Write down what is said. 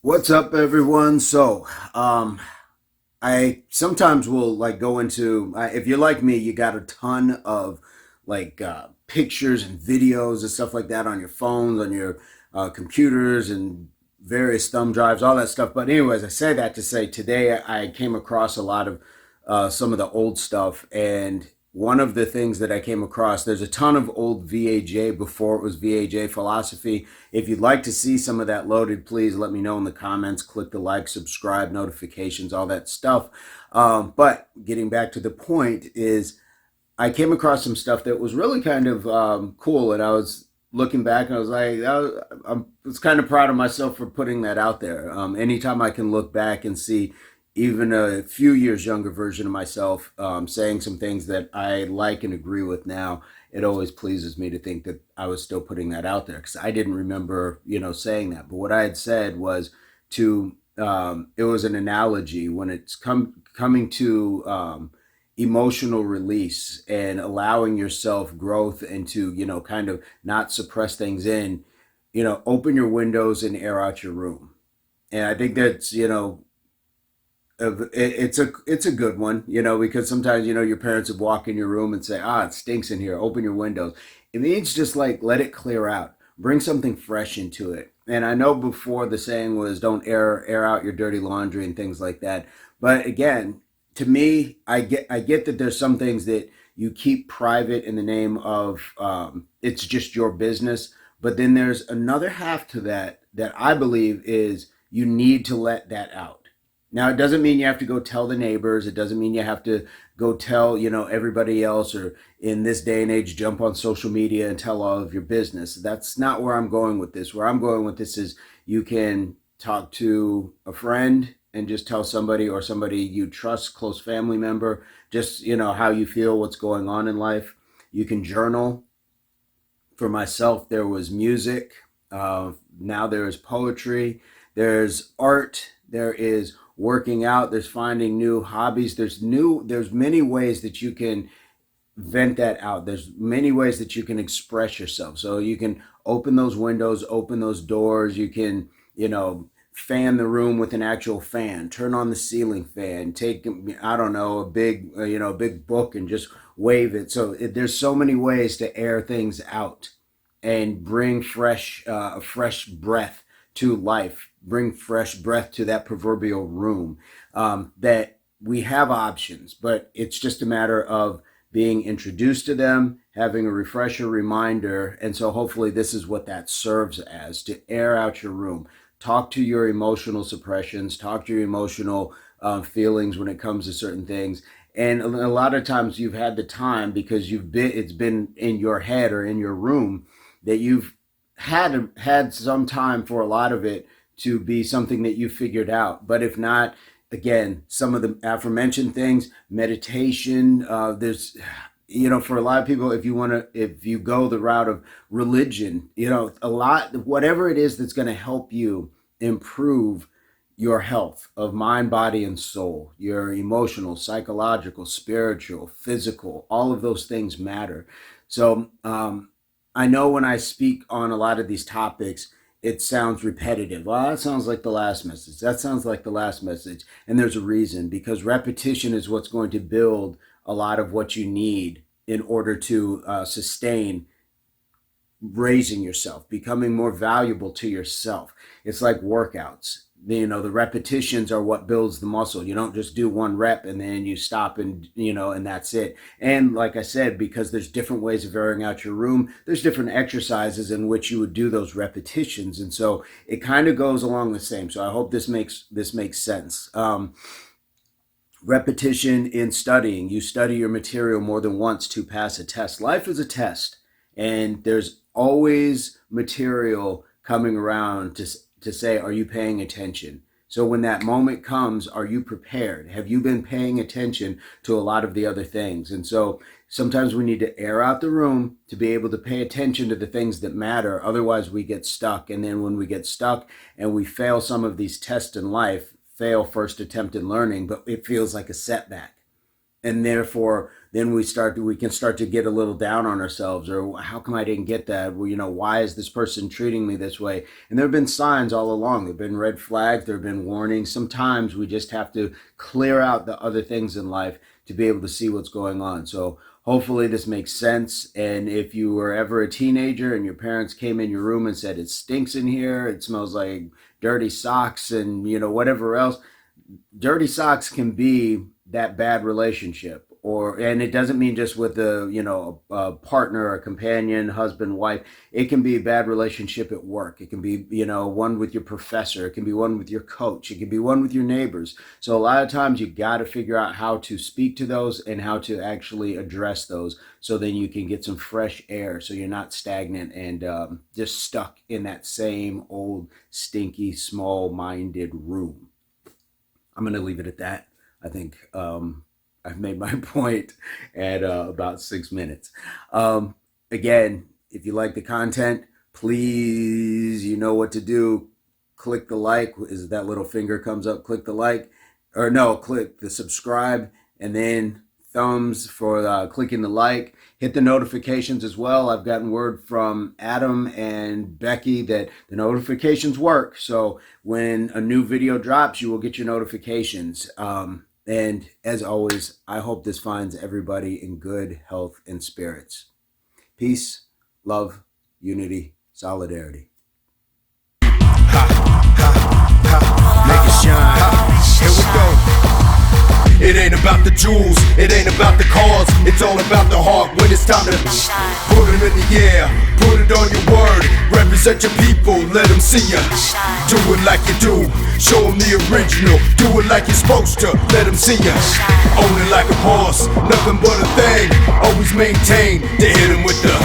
What's up, everyone? I sometimes will like go into, if you're like me, you got a ton of pictures and videos and stuff like that on your phones, on your computers, and various thumb drives, all that stuff. But anyways, I say that to say today I came across a lot of some of the old stuff, and one of the things that I came across, there's a ton of old VAJ before it was VAJ philosophy. If you'd like to see some of that loaded, please let me know in the comments. Click the like, subscribe, notifications, all that stuff. But getting back to the point is, I came across some stuff that was really kind of cool, and I was looking back and I was like, I was kind of proud of myself for putting that out there. Anytime I can look back and see even a few years younger version of myself saying some things that I like and agree with now, it always pleases me to think that I was still putting that out there, because I didn't remember, saying that. But what I had said was to, it was an analogy when it's coming to emotional release and allowing yourself growth, and to, kind of not suppress things in, open your windows and air out your room. And I think that's, it's a good one, because sometimes, your parents would walk in your room and say, it stinks in here, open your windows. It means just like let it clear out, bring something fresh into it. And I know before the saying was don't air out your dirty laundry and things like that. But again, to me, I get that there's some things that you keep private in the name of it's just your business. But then there's another half to that I believe is you need to let that out. Now, it doesn't mean you have to go tell the neighbors. It doesn't mean you have to go tell, everybody else, or in this day and age, jump on social media and tell all of your business. That's not where I'm going with this. Where I'm going with this is you can talk to a friend and just tell somebody, or somebody you trust, close family member, just, how you feel, what's going on in life. You can journal. For myself, there was music. Now there is poetry. There's art. There is working out. There's finding new hobbies. There's many ways that you can vent that out. There's many ways that you can express yourself. So you can open those windows, open those doors. You can, fan the room with an actual fan, turn on the ceiling fan, take, I don't know, a big book and just wave it. So there's so many ways to air things out and bring fresh breath to life, bring fresh breath to that proverbial room, that we have options, but it's just a matter of being introduced to them, having a refresher reminder. And so hopefully this is what that serves as, to air out your room. Talk to your emotional suppressions, talk to your emotional feelings when it comes to certain things. And a lot of times you've had the time, because it's been in your head or in your room, that you've had some time for a lot of it to be something that you figured out. But if not, again, some of the aforementioned things, meditation, there's, for a lot of people, if you go the route of religion, whatever it is that's going to help you improve your health of mind, body, and soul, your emotional, psychological, spiritual, physical, all of those things matter. So, I know when I speak on a lot of these topics, it sounds repetitive. Well, that sounds like the last message. That sounds like the last message. And there's a reason, because repetition is what's going to build a lot of what you need in order to sustain raising yourself, becoming more valuable to yourself. It's like workouts. The repetitions are what builds the muscle. You don't just do one rep and then you stop and that's it. And like I said, because there's different ways of airing out your room, there's different exercises in which you would do those repetitions. And so it kind of goes along the same. So I hope this makes sense. Repetition in studying. You study your material more than once to pass a test. Life is a test, and there's always material coming around to say, are you paying attention? So when that moment comes, are you prepared? Have you been paying attention to a lot of the other things? And so sometimes we need to air out the room to be able to pay attention to the things that matter. Otherwise, we get stuck. And then when we get stuck and we fail some of these tests in life, fail first attempt in learning, but it feels like a setback. And therefore, then we can start to get a little down on ourselves, or how come I didn't get that? Well, why is this person treating me this way? And there have been signs all along. There have been red flags. There have been warnings. Sometimes we just have to clear out the other things in life to be able to see what's going on. So hopefully this makes sense. And if you were ever a teenager and your parents came in your room and said, it stinks in here, it smells like dirty socks and, whatever else, dirty socks can be that bad relationship. And it doesn't mean just with a partner, a companion, husband, wife. It can be a bad relationship at work. It can be, one with your professor. It can be one with your coach. It can be one with your neighbors. So a lot of times you got to figure out how to speak to those and how to actually address those, so then you can get some fresh air, so you're not stagnant and just stuck in that same old, stinky, small-minded room. I'm going to leave it at that. I think I've made my point at about 6 minutes. Again, if you like the content, please, you know what to do. Click the like. As that little finger comes up, click the like. Or no, click the subscribe, and then thumbs for clicking the like. Hit the notifications as well. I've gotten word from Adam and Becky that the notifications work. So when a new video drops, you will get your notifications. And as always, I hope this finds everybody in good health and spirits. Peace, love, unity, solidarity. Make it shine. Here we go. It ain't about the jewels, it ain't about the cars. It's all about the heart when it's time to put it in the air, put it on your word. Represent your people, let them see ya. Do it like you do, show them the original. Do it like you're supposed to, let them see ya. Own it like a boss, nothing but a thing. Always maintain to hit them with the